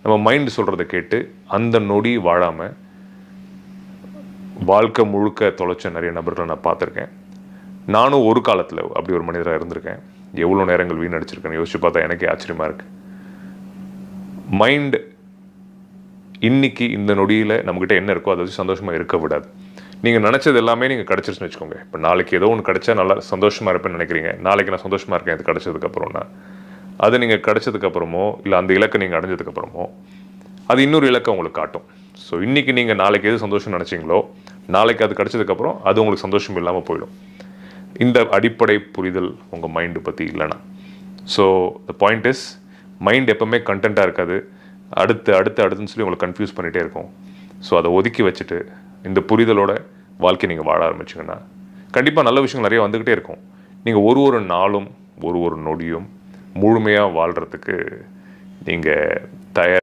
நம்ம மைண்ட் சொல்கிறத கேட்டு அந்த நொடி வாழாமல் வாழ்க்கை முழுக்க தொலைச்ச நிறைய நபர்களை நான் பார்த்துருக்கேன். நானும் ஒரு காலத்தில் அப்படி ஒரு மனிதராக இருந்திருக்கேன். எவ்வளோ நேரங்கள் வீணடிச்சிருக்கேன்னு யோசிச்சு பார்த்தா எனக்கே ஆச்சரியமாக இருக்குது. மைண்ட் இன்னைக்கு இந்த நொடியில் நம்மக்கிட்ட என்ன இருக்கோ அதை வச்சு சந்தோஷமாக இருக்க விடாது. நீங்கள் நினச்சது எல்லாமே நீங்கள் கிடச்சிருச்சுன்னு வச்சுக்கோங்க. இப்போ நாளைக்கு ஏதோ ஒன்று கிடச்சா நல்லா சந்தோஷமாக இருப்பேன்னு நினைக்கிறீங்க. நாளைக்கு நான் சந்தோஷமாக இருக்கேன் அது கிடச்சதுக்கப்புறம்னா, அது நீங்கள் கிடச்சதுக்கப்புறமோ இல்லை அந்த இலக்கை நீங்கள் அடைஞ்சதுக்கப்புறமோ அது இன்னொரு இலக்கை உங்களுக்கு காட்டும். ஸோ இன்றைக்கி நீங்கள் நாளைக்கு எது சந்தோஷம் நினச்சிங்களோ நாளைக்கு அது கிடச்சதுக்கப்புறம் அது உங்களுக்கு சந்தோஷம் இல்லாமல் போயிடும். இந்த அடிப்படை புரிதல் உங்கள் மைண்டு பற்றி இல்லைனா. So the point is, mind எப்போவுமே கண்டென்ட்டாக இருக்காது. அடுத்துன்னு சொல்லி உங்களை கன்ஃபியூஸ் பண்ணிகிட்டே இருக்கும். ஸோ அதை ஒதுக்கி வச்சுட்டு இந்த புரிதலோட வாழ்க்கை நீங்கள் வாழ ஆரம்பிச்சிங்கன்னா கண்டிப்பாக நல்ல விஷயங்கள் நிறைய வந்துக்கிட்டே இருக்கும். நீங்கள் ஒரு நாளும் ஒரு நொடியும் முழுமையாக வாழ்கிறதுக்கு நீங்கள் தயார்.